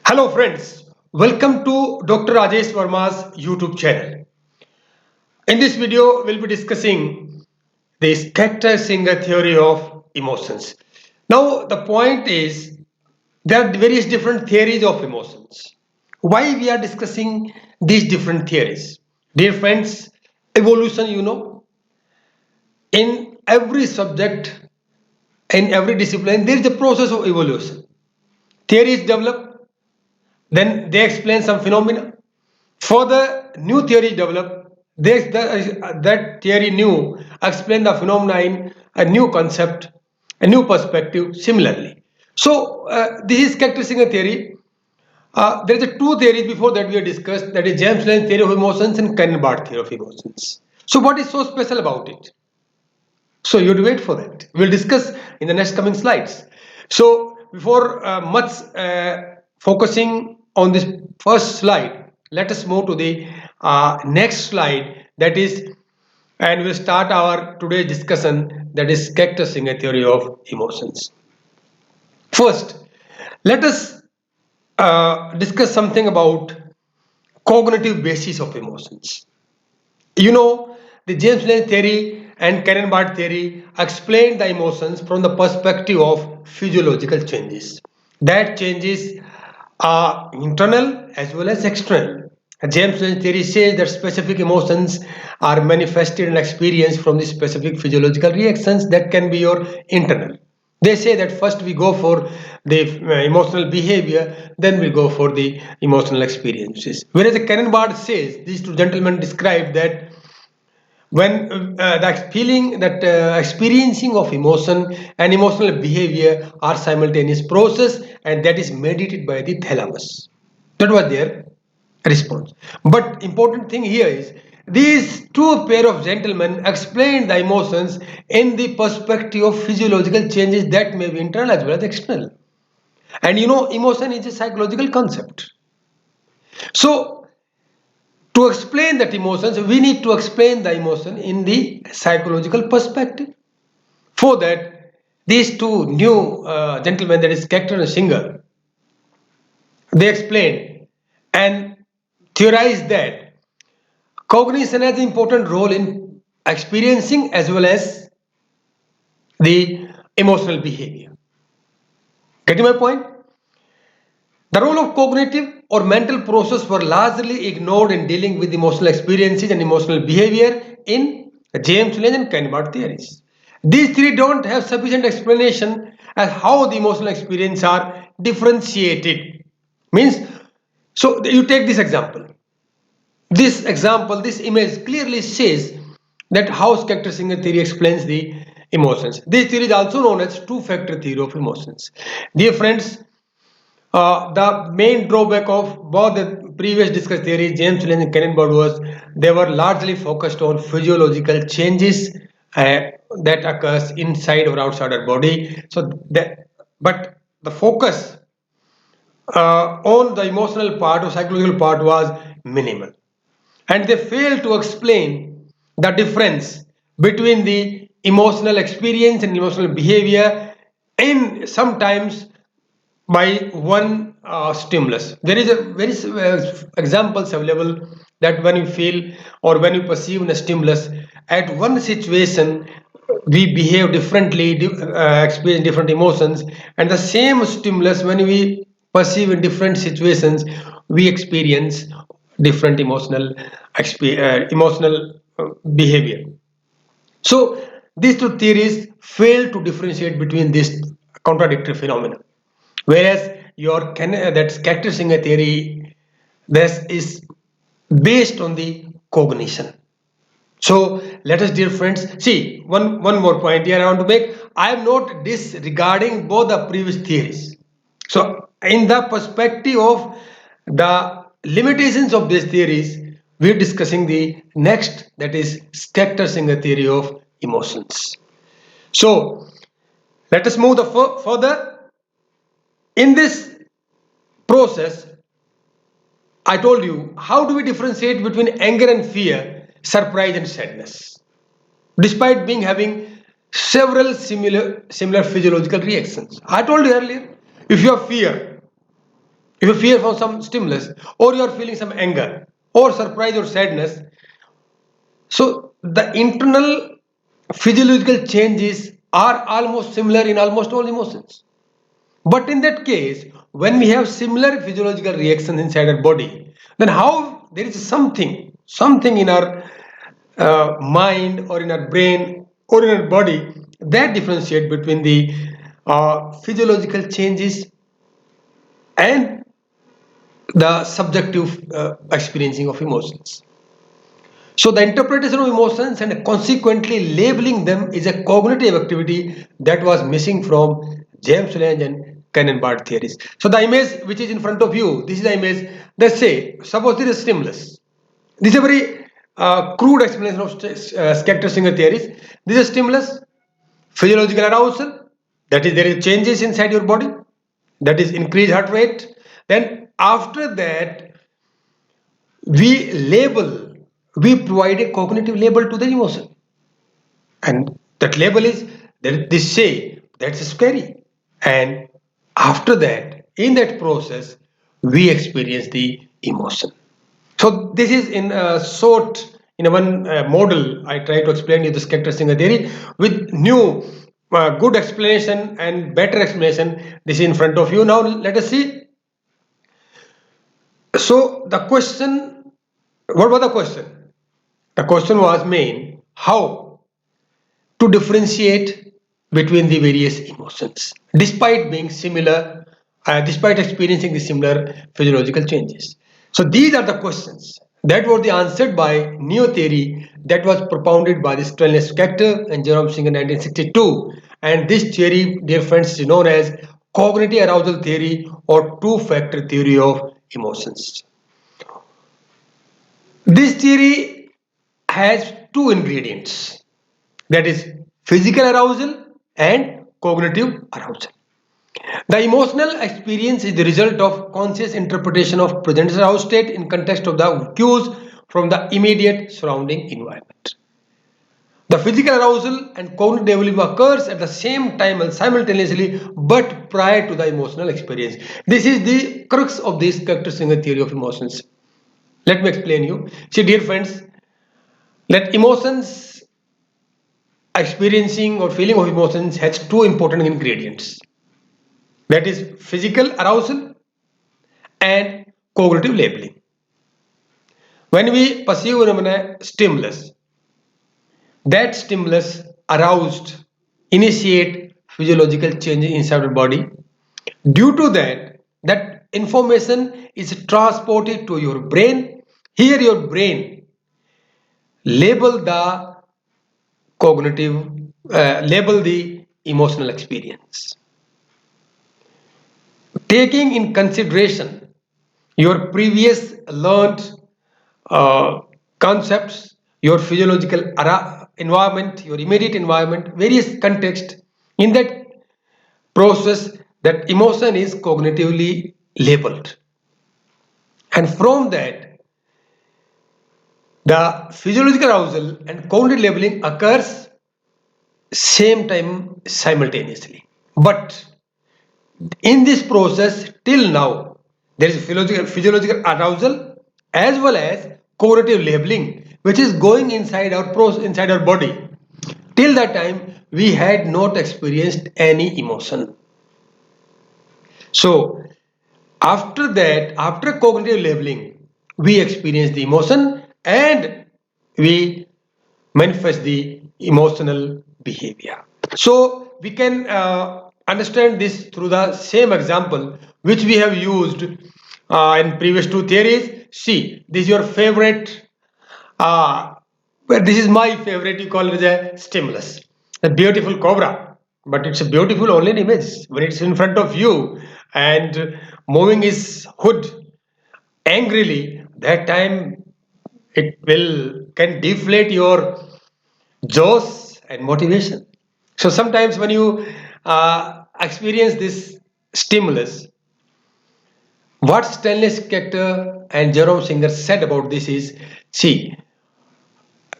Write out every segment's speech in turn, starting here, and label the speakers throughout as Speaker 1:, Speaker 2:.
Speaker 1: Hello friends, welcome to Dr.RAjeshverma's YouTube channel. In this video, we'll be discussing the Schechter Singer theory of emotions. Now, the point is there are various different theories of emotions. Why we are discussing these different theories? Dear friends, evolution, in every subject, in every discipline, there is a process of evolution. Theories develop, then they explain some phenomena. Further, new theory developed. That theory new explain the phenomena in a new concept, a new perspective. Similarly, so this is characterizing a theory. There is a two theories before that we have discussed. That is James Lange theory of emotions and Kennebart theory of emotions. So what is so special about it? So you have to wait for that. We'll discuss in the next coming slides. So before much focusing on this first slide, let us move to the next slide. That is, and we'll start our today's discussion. That is Schechter Singer theory of emotions. First, let us discuss something about cognitive basis of emotions. The James Lange theory and Karen Barth theory explain the emotions from the perspective of physiological changes. That changes are internal as well as external. James Lange theory says that specific emotions are manifested and experienced from the specific physiological reactions that can be your internal. They say that first we go for the emotional behavior, then we go for the emotional experiences. Whereas the Karen Barth says, these two gentlemen describe that when that feeling that experiencing of emotion and emotional behavior are simultaneous process, and that is mediated by the thalamus. That was their response. But important thing here is these two pair of gentlemen explain the emotions in the perspective of physiological changes that may be internal as well as external. And emotion is a psychological concept. So to explain that emotions, we need to explain the emotion in the psychological perspective. For that, these two new gentlemen, that is Schechter and Singer, they explain and theorize that cognition has an important role in experiencing as well as the emotional behavior. Getting my point? The role of cognitive or mental process were largely ignored in dealing with emotional experiences and emotional behavior in James Lange and Kennebart theories. These three don't have sufficient explanation as how the emotional experiences are differentiated. Means, so you take this example. This example, this image clearly says that how Schechter-Singer theory explains the emotions. This theory is also known as two-factor theory of emotions. Dear friends, the main drawback of both the previous discussed theories, James Lange and Kennebart, was they were largely focused on physiological changes that occurs inside or outside our body. But the focus on the emotional part or psychological part was minimal, and they failed to explain the difference between the emotional experience and emotional behavior in sometimes by one stimulus. There is a very examples available that when you feel or when you perceive a stimulus at one situation, we behave differently, experience different emotions, and the same stimulus when we perceive in different situations, we experience different emotional behavior. So these two theories fail to differentiate between these contradictory phenomena. Whereas that Schechter-Singer theory, this is based on the cognition. So let us, dear friends, see one more point here I want to make. I am not disregarding both the previous theories. So in the perspective of the limitations of these theories, we are discussing the next, that is Schechter-Singer theory of emotions. So let us move further. In this process, I told you, how do we differentiate between anger and fear, surprise and sadness, despite being having several similar physiological reactions? I told you earlier, if you have fear, If you fear from some stimulus, or you are feeling some anger, or surprise or sadness, so the internal physiological changes are almost similar in almost all emotions. But in that case, when we have similar physiological reactions inside our body, then how there is something in our mind or in our brain or in our body that differentiate between the physiological changes and the subjective experiencing of emotions. So the interpretation of emotions and consequently labeling them is a cognitive activity that was missing from James Lange and Cannon-Bard theories. So the image which is in front of you, this is the image. Let's say, suppose there is a stimulus. This is a very crude explanation of Schechter-Singer theories. This is a stimulus, physiological arousal, that is there is changes inside your body, that is increased heart rate. Then after that, we label, we provide a cognitive label to the emotion, and that label is that they say that's scary, and after that, in that process, we experience the emotion. So this is in a short, in a one model, I try to explain you the Schechter-Singer theory with new good explanation and better explanation. This is in front of you now. Let us see. So the question, what was the question? The question was main how to differentiate between the various emotions despite being similar, despite experiencing the similar physiological changes. So these are the questions that were the answered by neo theory that was propounded by the Stanley Schechter and Jerome Singer in 1962. And this theory, dear friends, is known as cognitive arousal theory or two-factor theory of emotions. This theory has two ingredients, that is physical arousal and cognitive arousal. The emotional experience is the result of conscious interpretation of present aroused state in context of the cues from the immediate surrounding environment. The physical arousal and cognitive development occurs at the same time and simultaneously but prior to the emotional experience. This is the crux of this Schechter-Singer theory of emotions. Let me explain you. See, dear friends, that emotions, experiencing or feeling of emotions has two important ingredients, that is physical arousal and cognitive labeling. When we perceive a stimulus, that stimulus aroused initiate physiological change inside the body. Due to that, that information is transported to your brain. Here your brain label the cognitive, label the emotional experience, taking in consideration your previous learned uh, concepts, your physiological environment, your immediate environment, various context. In that process, that emotion is cognitively labeled, and from that, the physiological arousal and cognitive labeling occurs same time simultaneously. But in this process, till now, there is physiological arousal as well as cognitive labeling, which is going inside our inside our body. Till that time, we had not experienced any emotion. So after that, after cognitive labeling, we experience the emotion and we manifest the emotional behavior. So we can understand this through the same example which we have used in previous two theories. See, this is your favorite, uh, well, this is my favorite, you call it as a stimulus, a beautiful cobra. But it's a beautiful only in image. When it's in front of you and moving his hood angrily, that time it will can deflate your jaws and motivation. So sometimes when you experience this stimulus, what Stanley Schechter and Jerome Singer said about this is, see,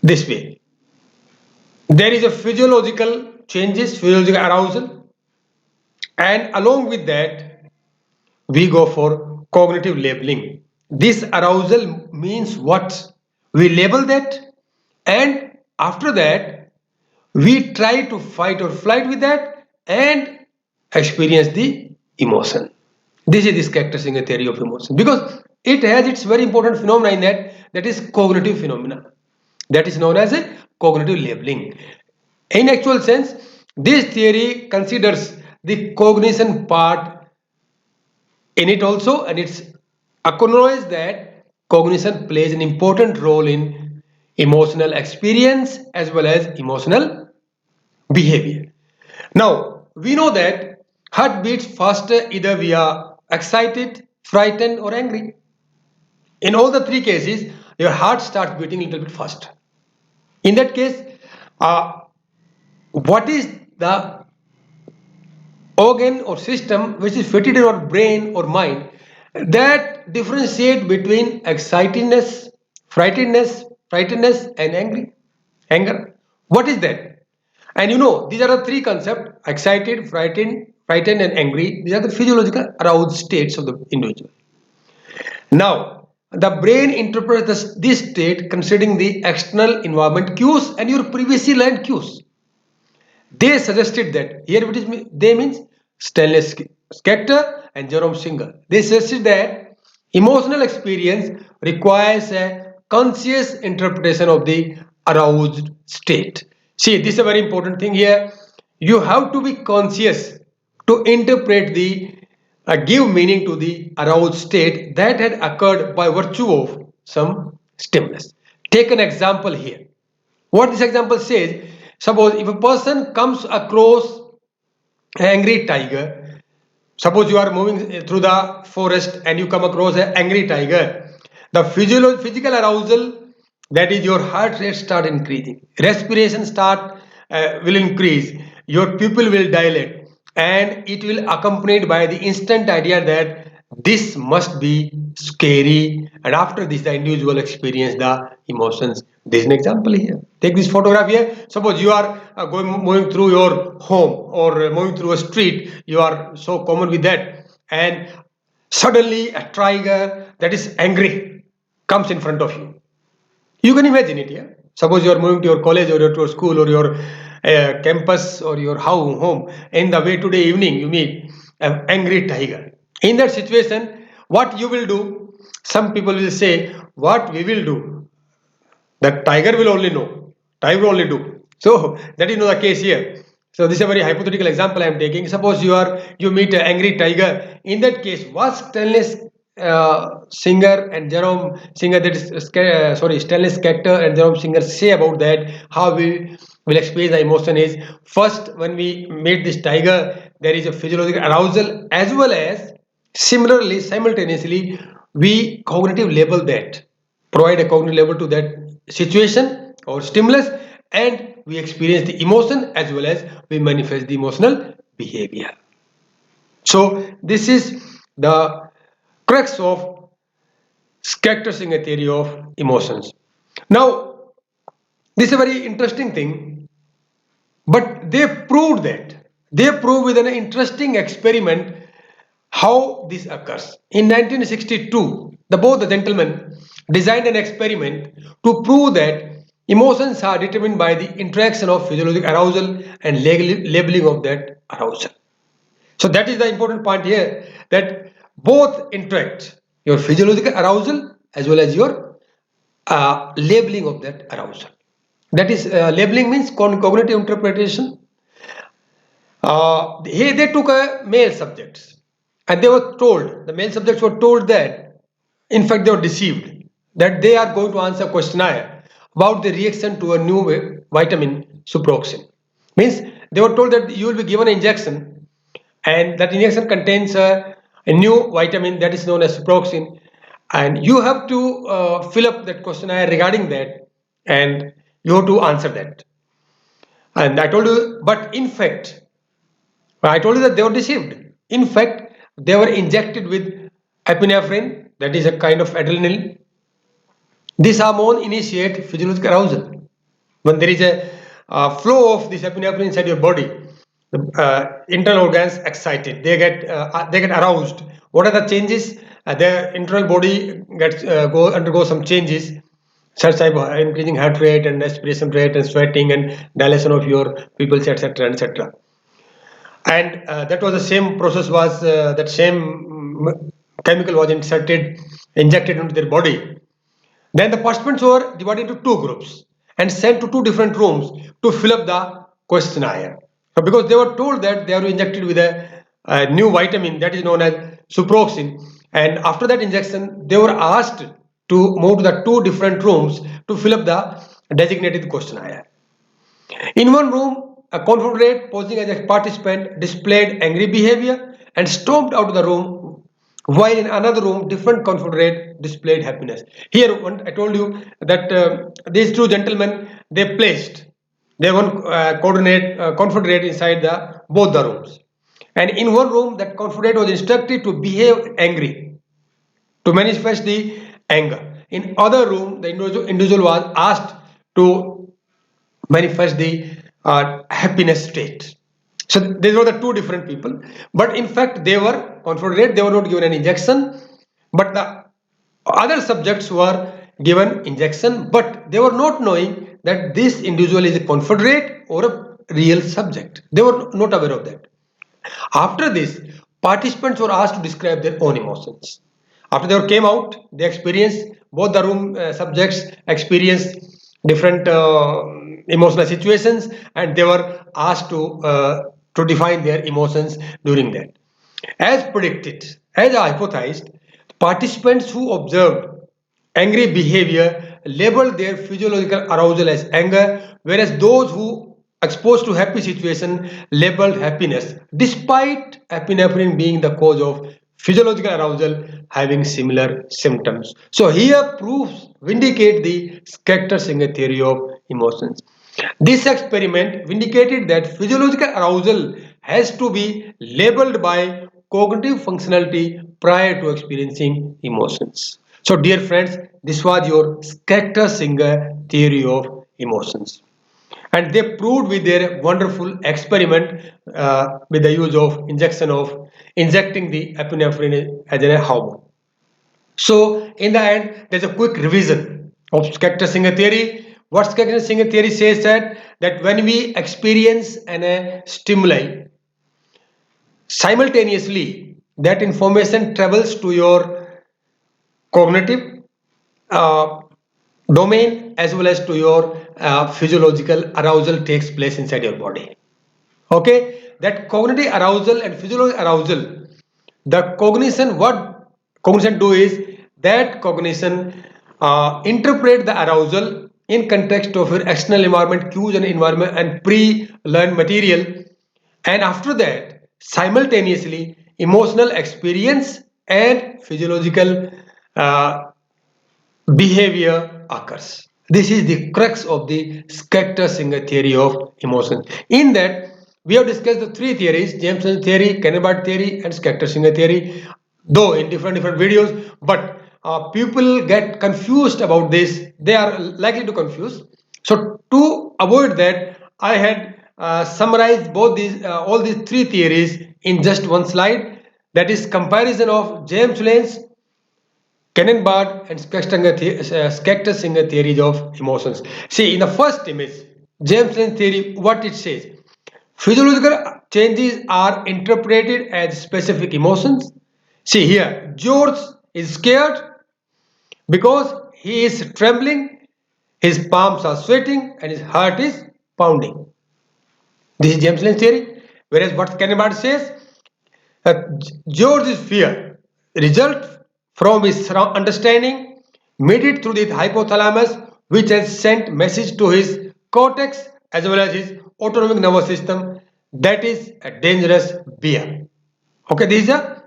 Speaker 1: this way. There is a physiological changes, physiological arousal, and along with that, we go for cognitive labeling. This arousal means what? We label that, and after that we try to fight or flight with that and experience the emotion. This is this characterizing a theory of emotion because it has its very important phenomena in that is cognitive phenomena that is known as a cognitive labeling. In actual sense, this theory considers the cognition part in it also, and it's acknowledged that cognition plays an important role in emotional experience as well as emotional behavior. Now, we know that heart beats faster either we are excited, frightened, or angry. In all the three cases, your heart starts beating a little bit faster. In that case, uh, what is the organ or system which is fitted in our brain or mind that differentiate between excitedness, frightenedness, and anger? What is that? And you know, these are the three concepts: excited, frightened, and angry. These are the physiological aroused states of the individual. Now, the brain interprets this state considering the external environment cues and your previously learned cues. They suggested that here what is they means Stanley Schechter and Jerome Singer. They suggested that emotional experience requires a conscious interpretation of the aroused state. See, this is a very important thing here. You have to be conscious to interpret the give meaning to the aroused state that had occurred by virtue of some stimulus. Take an example here. What this example says, suppose if a person comes across an angry tiger, suppose you are moving through the forest and you come across an angry tiger, the physical arousal, that is your heart rate start increasing, respiration start will increase, your pupil will dilate, and it will accompanied by the instant idea that this must be scary, and after this the individual experience the emotions. There's an example here. Take this photograph here. Suppose you are moving through your home or moving through a street, you are so common with that, and suddenly a tiger that is angry comes in front of you. You can imagine it, yeah. Suppose you are moving to your college or to your school or your campus or your home. In the way today evening, you meet an angry tiger. In that situation, what you will do? Some people will say, "What we will do? That tiger will only know. Tiger will only do." So that is not the case here. So this is a very hypothetical example I am taking. Suppose you meet an angry tiger. In that case, what stainless Singer and Jerome Singer, that is Stanley Schechter and Jerome Singer say about that, how we will express the emotion is first when we meet this tiger, there is a physiological arousal as well as similarly simultaneously we cognitive label that, provide a cognitive label to that situation or stimulus, and we experience the emotion as well as we manifest the emotional behavior. So this is the crux of Schechter-Singer theory of emotions. Now, this is a very interesting thing, but they proved with an interesting experiment how this occurs. In 1962, both the gentlemen designed an experiment to prove that emotions are determined by the interaction of physiological arousal and labeling of that arousal. So that is the important point here, that both interact, your physiological arousal as well as your labeling of that arousal. That is labeling means cognitive interpretation. Here they took a male subjects and they were told, the male subjects were told that, in fact they were deceived, that they are going to answer questionnaire about the reaction to a new vitamin suproxin. Means they were told that you will be given an injection and that injection contains a new vitamin that is known as suproxin, and you have to fill up that questionnaire regarding that and you have to answer that. And I told you, but in fact, I told you that they were deceived. In fact, they were injected with epinephrine, that is a kind of adrenaline. This hormone initiates physiological arousal. When there is a flow of this epinephrine inside your body, the internal organs excited. They get aroused. What are the changes? their internal body gets undergoes some changes, such as increasing heart rate and respiration rate and sweating and dilation of your pupils, etc., etc. And that was the same process was that same chemical was injected into their body. Then the participants were divided into two groups and sent to two different rooms to fill up the questionnaire. So because they were told that they are injected with a new vitamin that is known as suproxin, and after that injection, they were asked to move to the two different rooms to fill up the designated questionnaire. In one room, a confederate posing as a participant displayed angry behavior and stormed out of the room, while in another room, different confederate displayed happiness. Here, I told you that these two gentlemen they one confederate inside the both the rooms, and in one room, that confederate was instructed to behave angry, to manifest the anger. In other room, the individual was asked to manifest the happiness state. So these were the two different people, but in fact they were confederate. They were not given an injection, but the other subjects were given injection, but they were not knowing that this individual is a confederate or a real subject. They were not aware of that. After this, participants were asked to describe their own emotions. After they came out, they experienced both the room subjects experienced different emotional situations, and they were asked to define their emotions during that. As predicted, as hypothesized, participants who observed angry behavior labeled their physiological arousal as anger, whereas those who exposed to happy situation labeled happiness, despite epinephrine being the cause of physiological arousal having similar symptoms. So here proofs vindicate the Schechter-Singer theory of emotions. This experiment vindicated that physiological arousal has to be labeled by cognitive functionality prior to experiencing emotions. So, dear friends, this was your Schechter-Singer theory of emotions. And they proved with their wonderful experiment with the use of injecting the epinephrine as a hormone. So, in the end, there's a quick revision of Schechter-Singer theory. What Schechter-Singer theory says that when we experience a stimuli, simultaneously that information travels to your cognitive uh, domain as well as to your physiological arousal takes place inside your body. Okay, that cognitive arousal and physiological arousal, the cognition, what cognition do is that cognition interpret the arousal in context of your external environment, cues and environment and pre-learned material, and after that simultaneously emotional experience and physiological uh, behavior occurs. This is the crux of the Schechter-Singer theory of emotions. In that, we have discussed the three theories: Jameson theory, Kennebaugh theory, and Schechter-Singer theory, though in different videos. But people get confused about this. They are likely to confuse. So to avoid that, I had summarized all these three theories in just one slide. That is comparison of James Lane's, Kenenbach and Schechter-Singer theories of emotions. See, in the first image, James Lane theory, what it says: physiological changes are interpreted as specific emotions. See here, George is scared because he is trembling, his palms are sweating, and his heart is pounding. This is James Lane's theory. Whereas what Kenenbach says, George's fear result from his understanding mediated through the hypothalamus, which has sent message to his cortex as well as his autonomic nervous system that is a dangerous bear. Okay, this is a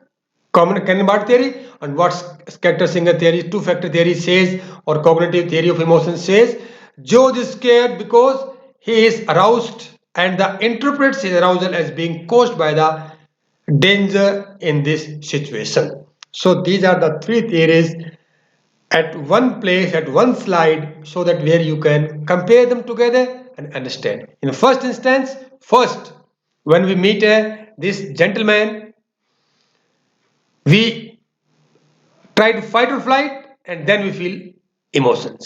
Speaker 1: common Kennebaugh theory, and what Schechter-Singer theory, two-factor theory says, or cognitive theory of emotions says, George is scared because he is aroused and the interprets his arousal as being caused by the danger in this situation. So these are the three theories at one place, at one slide, so that where you can compare them together and understand. In the first instance, first, when we meet this gentleman, we try to fight or flight, and then we feel emotions.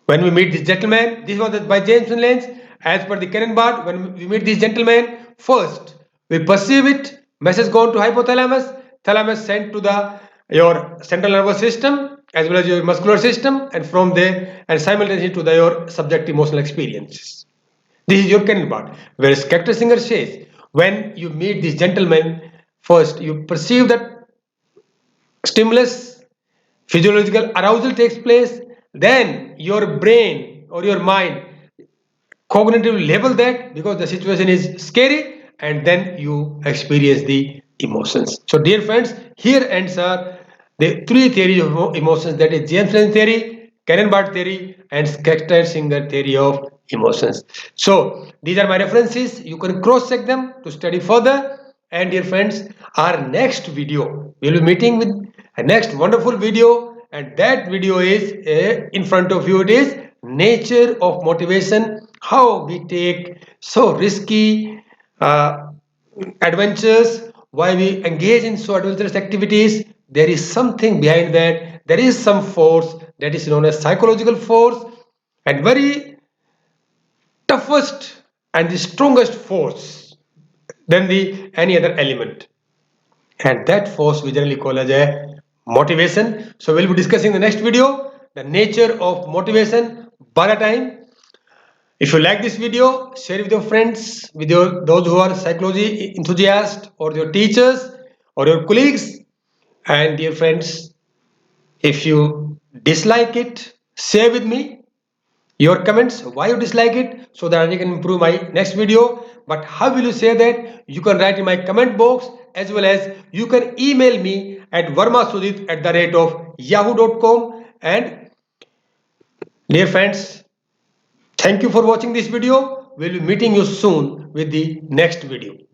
Speaker 1: When we meet this gentleman, this was by James Lens, as per the Cannon Bard, when we meet this gentleman, first we perceive it, message gone to hypothalamus, thalamus sent to the your central nervous system as well as your muscular system, and from there and simultaneously to the your subjective emotional experiences. This is your Cannon Bard. Whereas Schechter Singer says, when you meet this gentleman, first you perceive that stimulus, physiological arousal takes place, then your brain or your mind cognitive label that because the situation is scary, and then you experience the emotions. So dear friends, here ends the three theories of emotions, that is James Lange theory, Cannon-Bard theory, and Schechter Singer theory of emotions. So these are my references, you can cross check them to study further. And dear friends, our next video, we will be meeting with a next wonderful video, and that video is in front of you. It is nature of motivation, how we take so risky adventures, why we engage in so adventurous activities. There is something behind that, there is some force that is known as psychological force, and very toughest and the strongest force than the any other element, and that force we generally call as a motivation. So we'll be discussing the next video the nature of motivation. By the time, if you like this video, share with your friends, with your those who are psychology enthusiasts, or your teachers or your colleagues. And dear friends, if you dislike it, share with me your comments why you dislike it, so that I can improve my next video. But how will you say that? You can write in my comment box, as well as you can email me at varmasudit@yahoo.com. And dear friends, thank you for watching this video. We'll be meeting you soon with the next video.